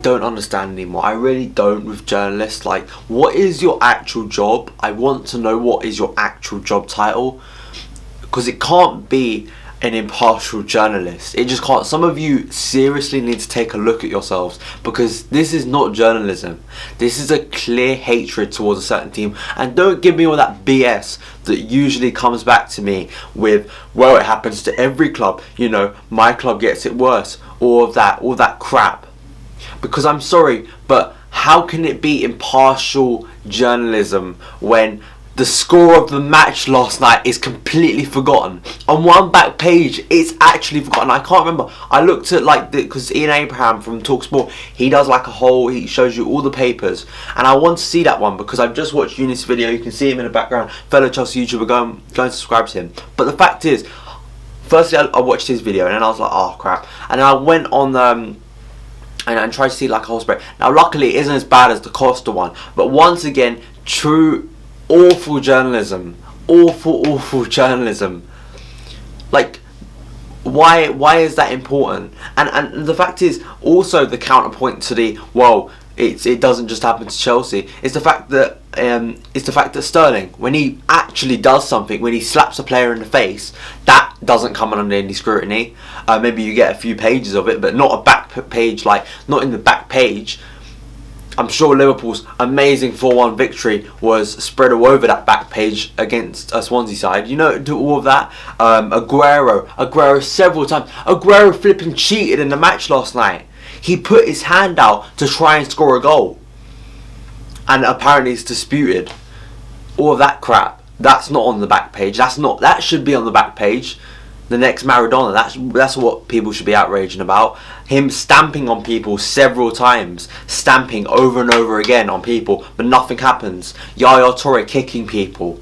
don't understand anymore. I really don't with journalists. Like, what is your actual job? I want to know what is your actual job title, because it can't be an impartial journalist. It just can't. Some of you seriously need to take a look at yourselves, because this is not journalism. This is a clear hatred towards a certain team. And don't give me all that BS that usually comes back to me with, well, it happens to every club, you know, my club gets it worse, all that crap. Because I'm sorry, but how can it be impartial journalism when the score of the match last night is completely forgotten? On one back page, it's actually forgotten. I can't remember. I looked at, like, because Ian Abraham from TalkSport, he does like a whole, he shows you all the papers. And I want to see that one because I've just watched Eunice's video. You can see him in the background. Fellow Chelsea YouTuber, go and subscribe to him. But the fact is, firstly, I watched his video and then I was like, oh crap. And then I went on and tried to see like a whole spread. Now, luckily, it isn't as bad as the Costa one. But once again, true awful journalism. Awful journalism. Like, why is that important? And the fact is, also the counterpoint to the, well, it doesn't just happen to Chelsea. It's the fact that Sterling, when he actually does something, when he slaps a player in the face, that doesn't come under any scrutiny. Maybe you get a few pages of it, but not a back page, like not in the back page. I'm sure Liverpool's amazing 4-1 victory was spread all over that back page against a Swansea side. You know, do all of that. Aguero several times. Aguero flipping cheated in the match last night. He put his hand out to try and score a goal, and apparently it's disputed. All of that crap. That's not on the back page. That should be on the back page. The next Maradona. That's what people should be outraging about. Him stamping on people several times, stamping over and over again on people, but nothing happens. Yaya Toure kicking people.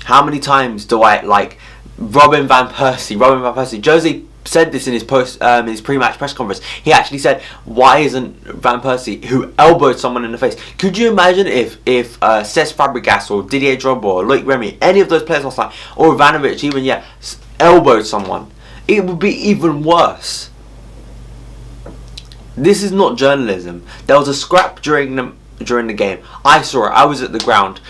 How many times do I like Robin van Persie? Jose said this in his pre-match press conference. He actually said, "Why isn't Van Persie, who elbowed someone in the face?" Could you imagine if Cesc Fabregas or Didier Drogba or Loic Remy, any of those players last night, or Ivanovic even, elbowed someone? It would be even worse. This is not journalism. There was a scrap during the game. I saw it. I was at the ground.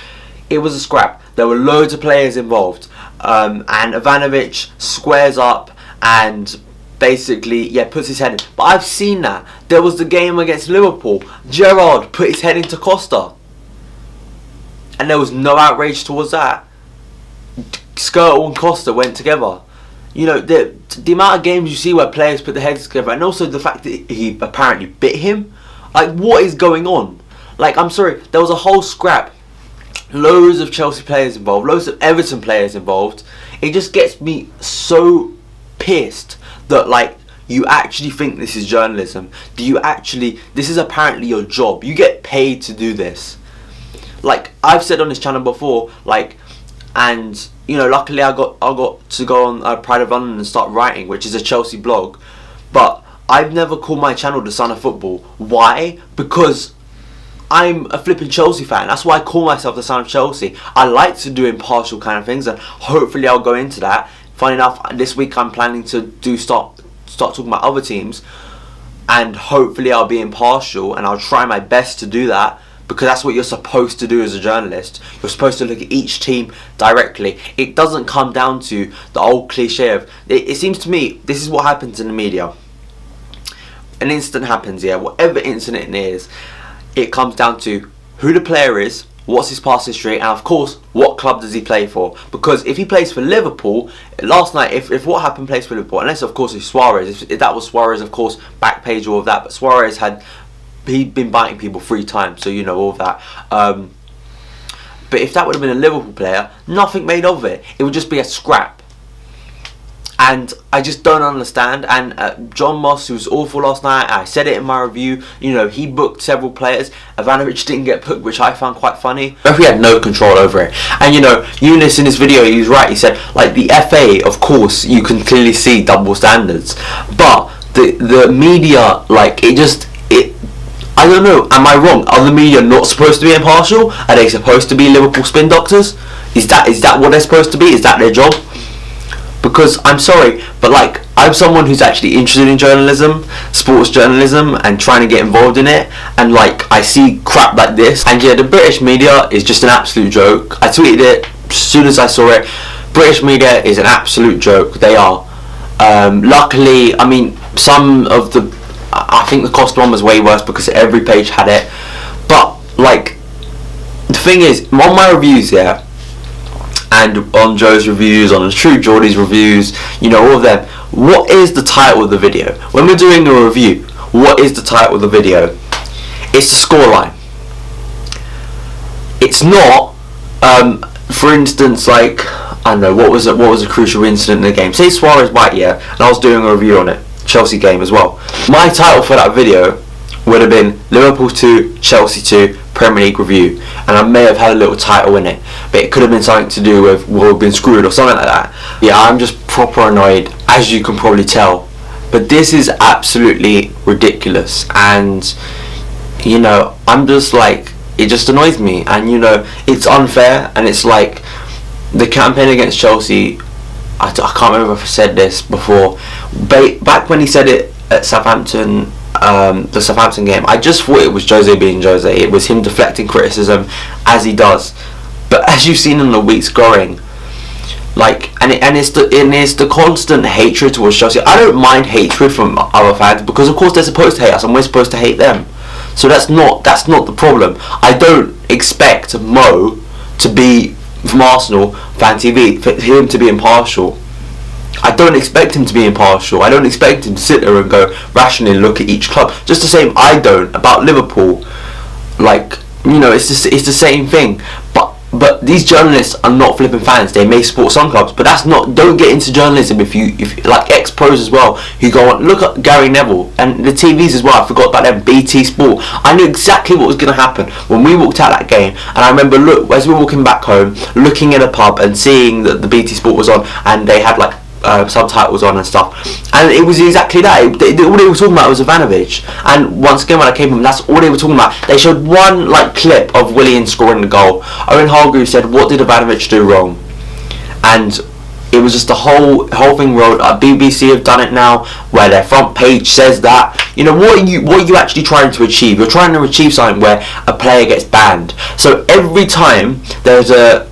It was a scrap. There were loads of players involved, and Ivanovic squares up and basically, puts his head in. But I've seen that. There was the game against Liverpool. Gerrard put his head into Costa, and there was no outrage towards that. Skirtle and Costa went together. You know, the amount of games you see where players put their heads together, and also the fact that he apparently bit him. Like, what is going on? Like, I'm sorry, there was a whole scrap. Loads of Chelsea players involved, loads of Everton players involved. It just gets me so pissed that, like, you actually think this is journalism. This is apparently your job. You get paid to do this. Like, I've said on this channel before, like, and you know, luckily I got to go on Pride of London and start writing, which is a Chelsea blog. But I've never called my channel The Son of Football. Why? Because I'm a flipping Chelsea fan. That's why I call myself The Son of Chelsea. I like to do impartial kind of things, and hopefully I'll go into that. Funny enough, this week I'm planning to start talking about other teams, and hopefully I'll be impartial, and I'll try my best to do that. Because that's what you're supposed to do as a journalist. You're supposed to look at each team directly. It doesn't come down to the old cliche of... It seems to me, this is what happens in the media. An incident happens, whatever incident it is, it comes down to who the player is, what's his past history, and of course, what club does he play for. Because if he plays for Liverpool, last night, if what happened plays for Liverpool, unless of course it's Suarez, if that was Suarez, of course, back page, all of that, but Suarez he'd been biting people 3 times, so you know all of that. But if that would have been a Liverpool player, nothing made of it. It would just be a scrap. And I just don't understand. And John Moss, who was awful last night, I said it in my review, you know, he booked several players. Ivanovic didn't get booked, which I found quite funny. Referee had no control over it. And you know, Eunice in his video, he was right. He said, like, the FA, of course, you can clearly see double standards. But the media, like, I don't know, am I wrong? Are the media not supposed to be impartial? Are they supposed to be Liverpool spin doctors? Is that what they're supposed to be? Is that their job? because I'm sorry, but like, I'm someone who's actually interested in journalism, sports journalism, and trying to get involved in it, and like, I see crap like this, and yeah, the British media is just an absolute joke. I tweeted it as soon as I saw it. British media is an absolute joke. They are. Luckily, I mean, some of the, I think the Costa one was way worse because every page had it, but like, the thing is, on my reviews, yeah, and on Joe's reviews, on the True Geordie's reviews, you know, all of them, what is the title of the video? When we're doing a review, what is the title of the video? It's the scoreline. It's not, for instance, like, I don't know, what was a crucial incident in the game? Say Suarez White, yeah, and I was doing a review on it, Chelsea game as well. My title for that video would have been Liverpool 2, Chelsea 2, Premier League review, and I may have had a little title in it, but it could have been something to do with, well, we've been screwed or something like that. Yeah, I'm just proper annoyed, as you can probably tell, but this is absolutely ridiculous, and you know, I'm just like, it just annoys me, and you know, it's unfair, and it's like, the campaign against Chelsea, I can't remember if I said this before, back when he said it at Southampton, the Southampton game, I just thought it was Jose being Jose. It was him deflecting criticism, as he does. But as you've seen in the weeks going, like, and it's the constant hatred towards Chelsea. I don't mind hatred from other fans, because of course they're supposed to hate us and we're supposed to hate them. So that's not the problem. I don't expect Mo to be, from Arsenal Fan TV, for him to be impartial. I don't expect him to be impartial. I don't expect him to sit there and go rationally look at each club. Just the same I don't about Liverpool. Like, you know, it's the same thing. But these journalists are not flipping fans. They may support some clubs, but that's not. Don't get into journalism if like ex-pros as well, who go on. Look at Gary Neville and the TVs as well. I forgot about them. BT Sport. I knew exactly what was going to happen when we walked out that game, and I remember as we were walking back home, looking in a pub and seeing that the BT Sport was on, and they had like subtitles on and stuff, and it was exactly that. All they were talking about was Ivanovic, and once again when I came home, that's all they were talking about. They showed one like clip of Willian scoring the goal. Owen Hargreaves said, "What did Ivanovic do wrong?" And it was just the whole thing wrote. BBC have done it now, where their front page says that. You know, what are you actually trying to achieve? You're trying to achieve something where a player gets banned. So every time there's a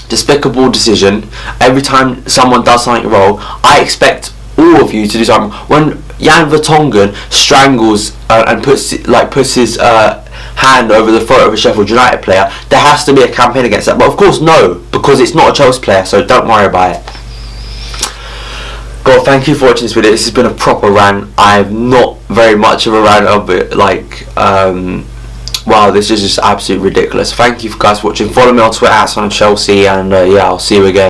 despicable decision, every time someone does something wrong, I expect all of you to do something. When Jan Vertonghen strangles and puts his hand over the throat of a Sheffield United player, there has to be a campaign against that. But of course no, because it's not a Chelsea player, so don't worry about it. God, thank you for watching this video. This has been a proper rant. I've not very much of a rant of it, like, wow, this is just absolutely ridiculous. Thank you guys for watching. Follow me on Twitter @SonOfChelsea, and yeah, I'll see you again.